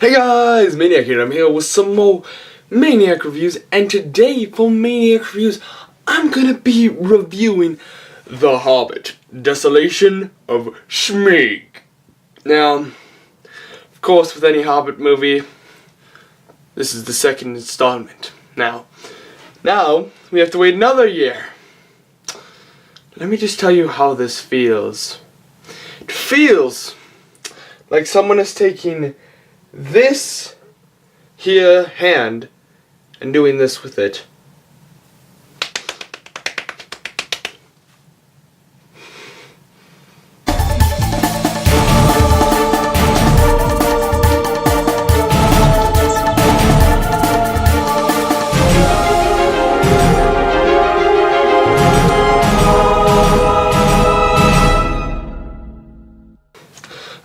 Hey guys, Maniac here. I'm here with some more Maniac reviews, and today for Maniac reviews, I'm gonna be reviewing The Hobbit, Desolation of Smaug. Now, of course, with any Hobbit movie, this is the second installment. Now we have to wait another year. Let me just tell you how this feels. It feels like someone is taking this here hand and doing this with it.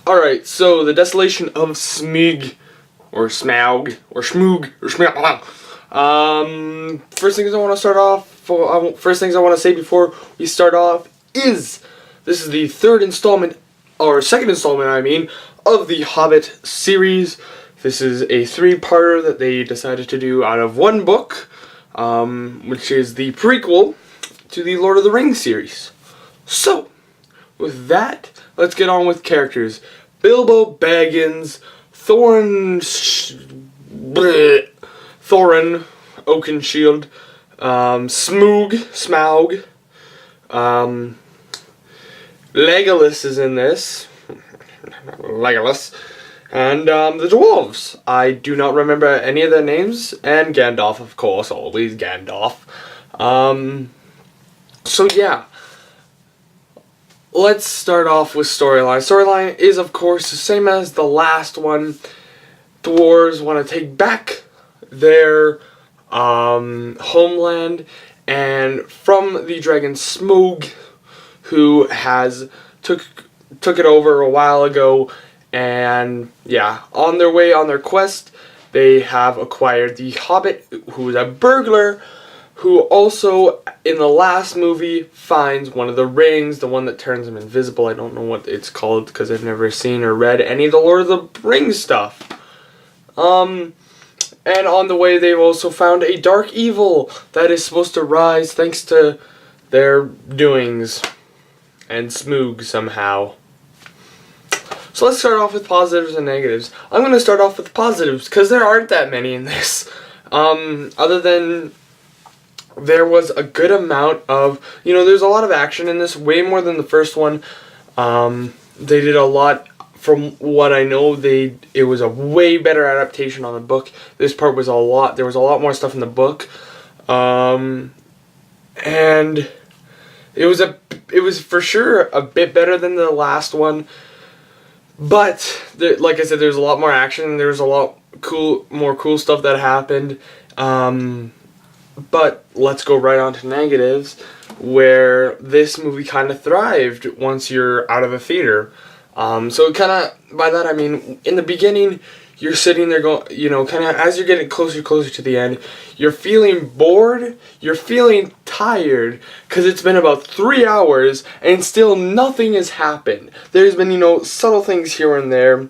Alright, so the Desolation of Smaug, or Smaug, or Smaug, or Smaug. First things I want to say before we start off is this is the third installment, or second installment, I mean, of the Hobbit series. This is a three-parter that they decided to do out of one book, which is the prequel to the Lord of the Rings series. So, with that, let's get on with characters. Bilbo Baggins, Thorin Oakenshield, Smaug, Legolas is in this, Legolas, and the dwarves. I do not remember any of their names, and Gandalf, of course, always Gandalf. So yeah. Let's start off with storyline. Storyline is, of course, the same as the last one. Dwarves want to take back their homeland, and from the dragon Smaug, who has took it over a while ago, and yeah, on their way on their quest, they have acquired the Hobbit, who is a burglar, who also, in the last movie, finds one of the rings, the one that turns him invisible. I don't know what it's called, because I've never seen or read any of the Lord of the Rings stuff. And on the way, they've also found a dark evil that is supposed to rise thanks to their doings, and Smaug somehow. So let's start off with positives and negatives. I'm going to start off with positives, because there aren't that many in this. Other than there was a good amount of, there's a lot of action in this, way more than the first one. They did a lot, from what I know, it was a way better adaptation on the book. This part was there was a lot more stuff in the book. And it was for sure a bit better than the last one. But, like I said, there's a lot more action, there's a lot more cool stuff that happened. But let's go right on to negatives, where this movie kind of thrived once you're out of the theater. So kind of, by that I mean, in the beginning, you're sitting there going, kind of as you're getting closer to the end, you're feeling bored, you're feeling tired, because it's been about 3 hours, and still nothing has happened. There's been, subtle things here and there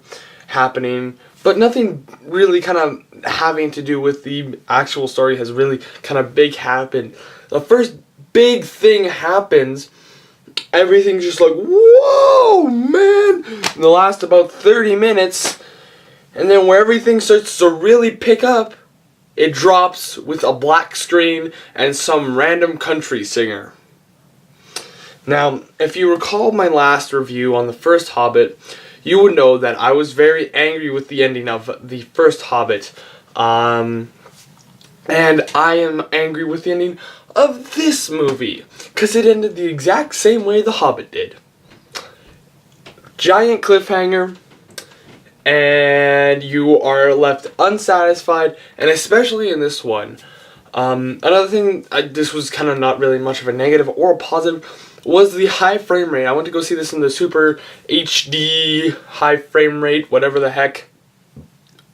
happening, but nothing really kind of having to do with the actual story has really kind of big happened. The first big thing happens, everything's just like, whoa, man! In the last about 30 minutes, and then where everything starts to really pick up, it drops with a black screen and some random country singer. Now, if you recall my last review on the first Hobbit, you would know that I was very angry with the ending of the first Hobbit. And I am angry with the ending of this movie, because it ended the exact same way The Hobbit did. Giant cliffhanger, and you are left unsatisfied, and especially in this one. Another thing, this was kind of not really much of a negative or a positive, was the high frame rate. I went to go see this in the Super HD high frame rate, whatever the heck,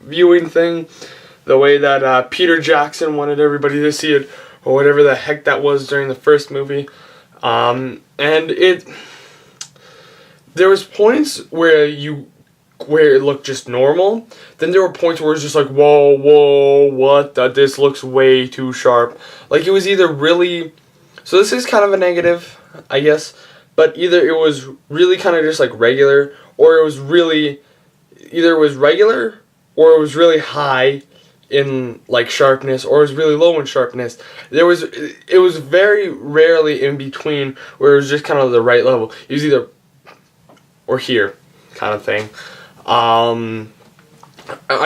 viewing thing. The way that Peter Jackson wanted everybody to see it, or whatever the heck that was during the first movie. And there was points where you where it looked just normal. Then there were points where it was just like, whoa, whoa, what? This looks way too sharp. Like, it was either really... So this is kind of a negative, I guess. But either it was really kind of just like regular, or it was really... Either it was regular, or it was really high in like sharpness, or it was really low in sharpness. It was very rarely in between where it was just kind of the right level. It was either or here kind of thing. I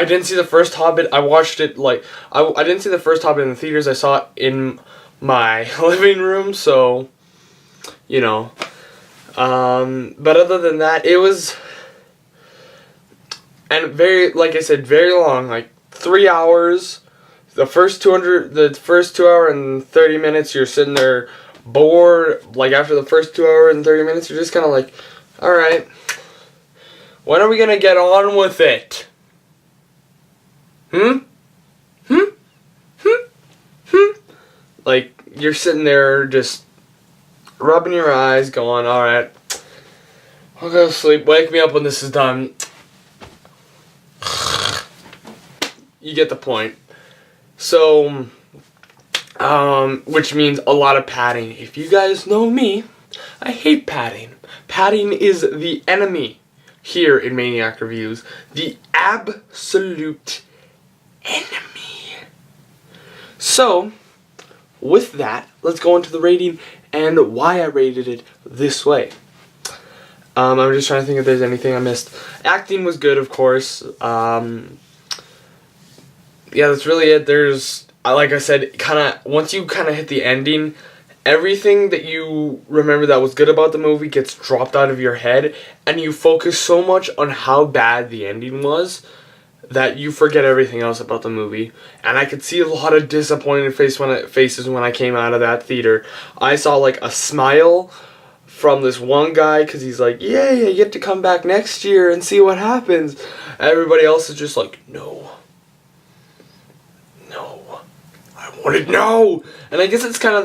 didn't see the first Hobbit. I watched it like I didn't see the first Hobbit in the theaters. I saw it in my living room, so you know. But other than that, it was, and very, like I said, very long, like 3 hours. The first 2 hour and 30 minutes, you're sitting there bored. Like after the first 2 hours and 30 minutes, you're just kind of like, all right, when are we gonna get on with it? Like, you're sitting there just rubbing your eyes, going, all right, I'll go to sleep. Wake me up when this is done. You get the point. So, which means a lot of padding. If you guys know me, I hate padding. Padding is the enemy here in Maniac Reviews. The absolute enemy. So, with that, let's go into the rating and why I rated it this way. I'm just trying to think if there's anything I missed. Acting was good, of course. Yeah, that's really it. There's, like I said, once you kind of hit the ending, everything that you remember that was good about the movie gets dropped out of your head, and you focus so much on how bad the ending was that you forget everything else about the movie. And I could see a lot of disappointed faces when I came out of that theater. I saw like a smile from this one guy because he's like, yay, I get to come back next year and see what happens. Everybody else is just like, no, I wanted no. And I guess it's kind of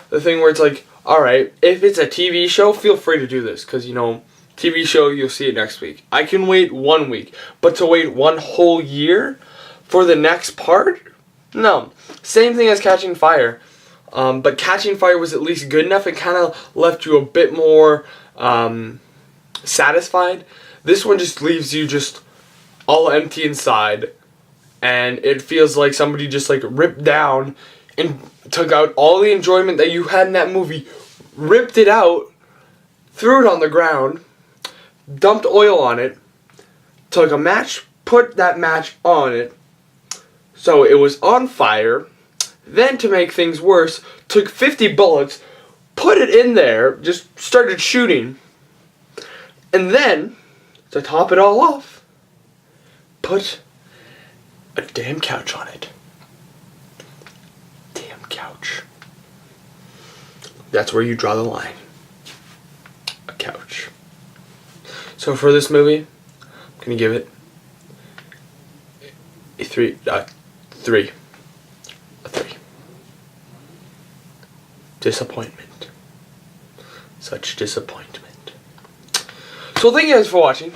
the thing where it's like, alright, if it's a TV show, feel free to do this, because, you know, TV show, you'll see it next week. I can wait 1 week, but to wait 1 whole year for the next part? No. Same thing as Catching Fire. But Catching Fire was at least good enough. It kind of left you a bit more satisfied. This one just leaves you just all empty inside. And it feels like somebody just like ripped down and took out all the enjoyment that you had in that movie, ripped it out, threw it on the ground, dumped oil on it, took a match, put that match on it, so it was on fire. Then, to make things worse, took 50 bullets, put it in there, just started shooting, and then, to top it all off, put a damn couch on it. Damn couch. That's where you draw the line. A couch. So for this movie, I'm gonna give it a 3. A 3. Disappointment. Such disappointment. So thank you guys for watching.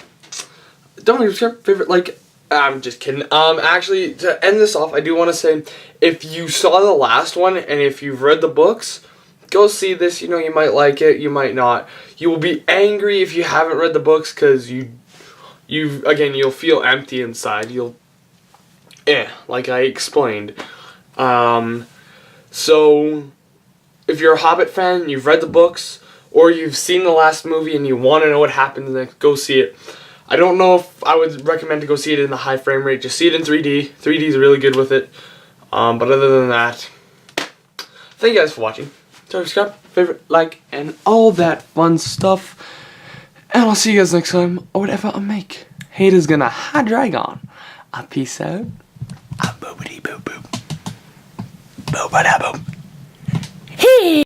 Don't leave your favorite, like, I'm just kidding. Actually, to end this off, I do want to say, if you saw the last one, and if you've read the books, go see this. You know, you might like it, you might not. You will be angry if you haven't read the books, because you'll feel empty inside. Like I explained. So, if you're a Hobbit fan, you've read the books, or you've seen the last movie and you want to know what happens next, go see it. I don't know if I would recommend to go see it in the high frame rate. Just see it in 3D. 3D is really good with it. But other than that, thank you guys for watching. Subscribe, favorite, like, and all that fun stuff. And I'll see you guys next time, or whatever I make. Haters gonna drag on. A peace out. A boobity boop boop. Boop-a-da boop. Hey!